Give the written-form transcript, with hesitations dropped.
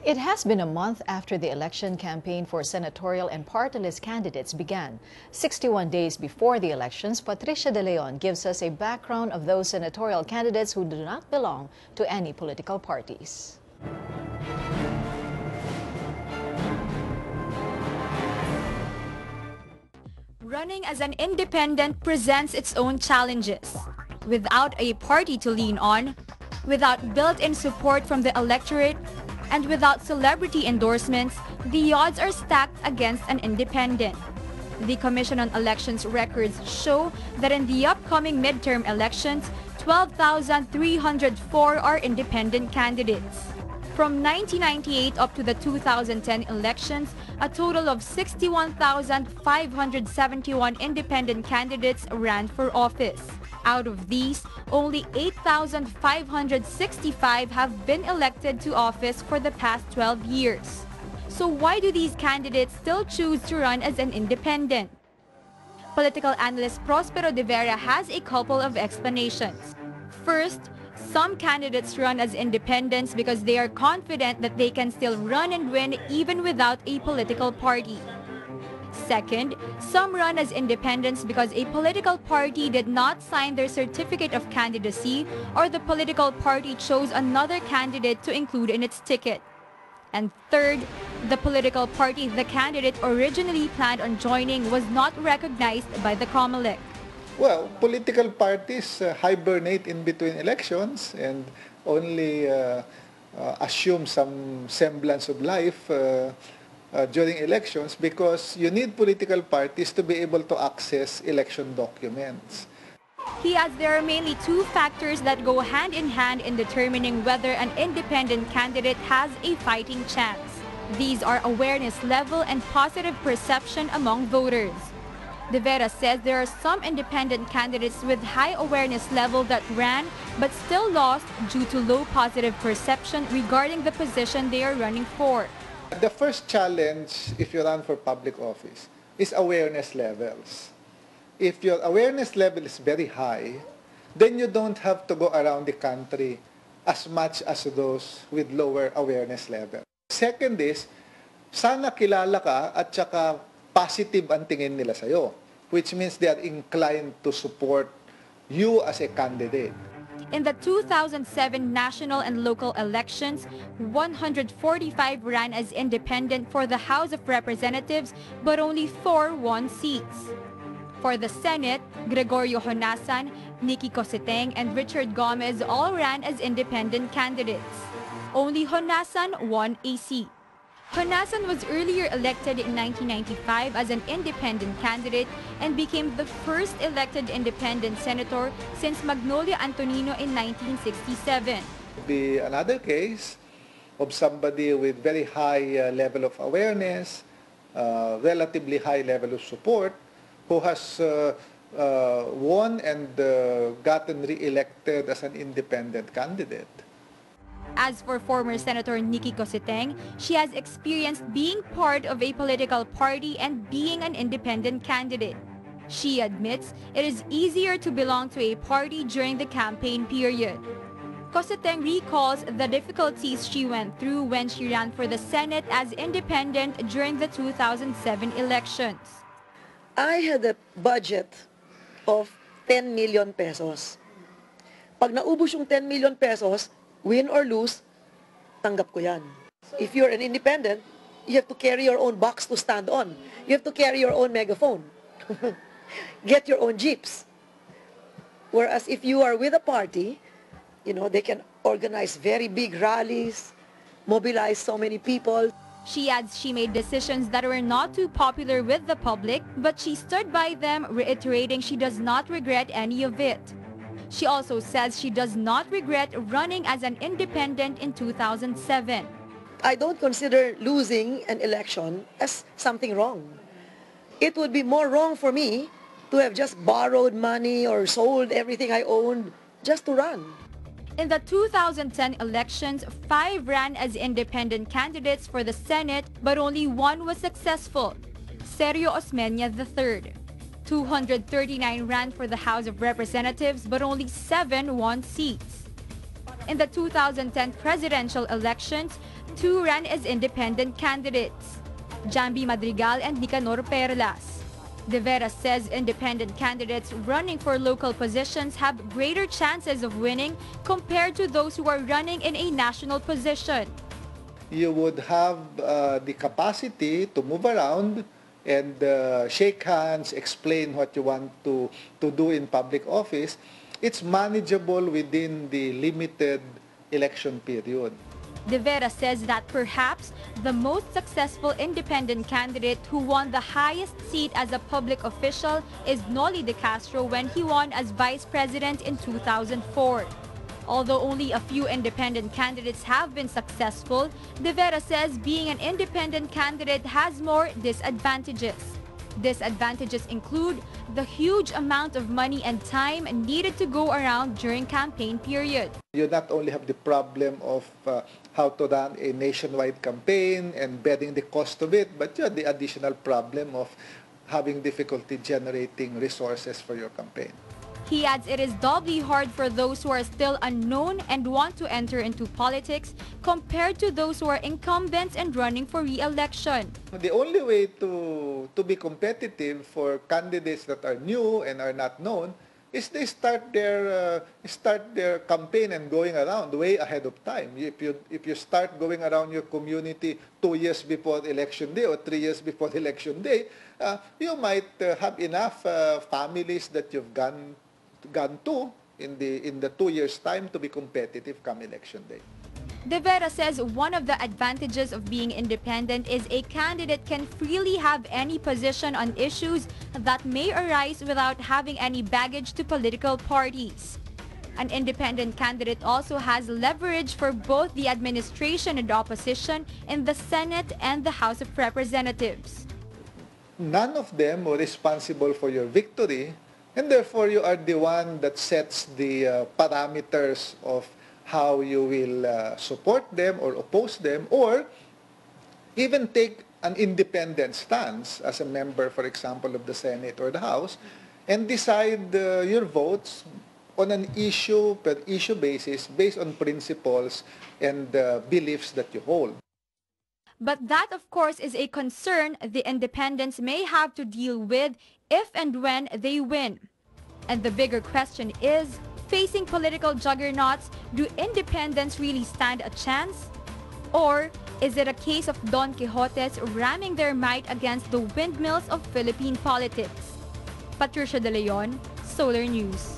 It has been a month after the election campaign for senatorial and party-list candidates began. 61 days before the elections, Patricia De Leon gives us a background of those senatorial candidates who do not belong to any political parties. Running as an independent presents its own challenges. Without a party to lean on, without built-in support from the electorate, and without celebrity endorsements, the odds are stacked against an independent. The Commission on Elections records show that in the upcoming midterm elections, 12,304 are independent candidates. From 1998 up to the 2010 elections, a total of 61,571 independent candidates ran for office. Out of these, only 8,565 have been elected to office for the past 12 years. So why do these candidates still choose to run as an independent? Political analyst Prospero De Vera has a couple of explanations. First, some candidates run as independents because they are confident that they can still run and win even without a political party. Second, some run as independents because a political party did not sign their certificate of candidacy or the political party chose another candidate to include in its ticket. And third, the political party the candidate originally planned on joining was not recognized by the COMELEC. Well, political parties hibernate in between elections and only assume some semblance of life during elections because you need political parties to be able to access election documents. He adds there are mainly two factors that go hand in hand in determining whether an independent candidate has a fighting chance. These are awareness level and positive perception among voters. De Vera says there are some independent candidates with high awareness level that ran but still lost due to low positive perception regarding the position they are running for. The first challenge if you run for public office is awareness levels. If your awareness level is very high, then you don't have to go around the country as much as those with lower awareness level. Second is, sana kilala ka at saka positive ang tingin nila sa'yo, which means they are inclined to support you as a candidate. In the 2007 national and local elections, 145 ran as independent for the House of Representatives, but only 4 won seats. For the Senate, Gregorio Honasan, Nikki Cositeng, and Richard Gomez all ran as independent candidates. Only Honasan won a seat. Honasan was earlier elected in 1995 as an independent candidate and became the first elected independent senator since Magnolia Antonino in 1967. Be another case of somebody with very high level of awareness, relatively high level of support, who has won and gotten re-elected as an independent candidate. As for former Senator Nikki Cositeng, she has experienced being part of a political party and being an independent candidate. She admits it is easier to belong to a party during the campaign period. Cositeng recalls the difficulties she went through when she ran for the Senate as independent during the 2007 elections. I had a budget of 10 million pesos. Pag naubos yung 10 million pesos, win or lose, tanggap ko yan. If you're an independent, you have to carry your own box to stand on. You have to carry your own megaphone. Get your own jeeps. Whereas if you are with a party, you know, they can organize very big rallies, mobilize so many people. She adds she made decisions that were not too popular with the public, but she stood by them, reiterating she does not regret any of it. She also says she does not regret running as an independent in 2007. I don't consider losing an election as something wrong. It would be more wrong for me to have just borrowed money or sold everything I owned just to run. In the 2010 elections, 5 ran as independent candidates for the Senate, but only 1 was successful, Sergio Osmeña III. 239 ran for the House of Representatives, but only 7 won seats. In the 2010 presidential elections, 2 ran as independent candidates, Jambi Madrigal and Nicanor Perlas. De Vera says independent candidates running for local positions have greater chances of winning compared to those who are running in a national position. You would have the capacity to move around and shake hands, explain what you want to do in public office. It's manageable within the limited election period. De Vera says that perhaps the most successful independent candidate who won the highest seat as a public official is Noli De Castro when he won as vice president in 2004. Although only a few independent candidates have been successful, De Vera says being an independent candidate has more disadvantages. Disadvantages include the huge amount of money and time needed to go around during campaign period. You not only have the problem of how to run a nationwide campaign and bearing the cost of it, but you have the additional problem of having difficulty generating resources for your campaign. He adds it is doubly hard for those who are still unknown and want to enter into politics compared to those who are incumbents and running for re-election. The only way to be competitive for candidates that are new and are not known is they start their campaign and going around way ahead of time. If you start going around your community 2 years before election day or 3 years before election day, you might have enough families that you've gone to in the 2 years time to be competitive come election day. De Vera says one of the advantages of being independent is a candidate can freely have any position on issues that may arise without having any baggage to political parties. An independent candidate also has leverage for both the administration and opposition in the Senate and the House of Representatives. None of them were responsible for your victory, and therefore you are the one that sets the parameters of how you will support them or oppose them, or even take an independent stance as a member, for example, of the Senate or the House, and decide your votes on an issue per issue basis based on principles and beliefs that you hold. But that, of course, is a concern the independents may have to deal with if and when they win. And the bigger question is, facing political juggernauts, do independents really stand a chance? Or is it a case of Don Quixotes ramming their might against the windmills of Philippine politics? Patricia De Leon, Solar News.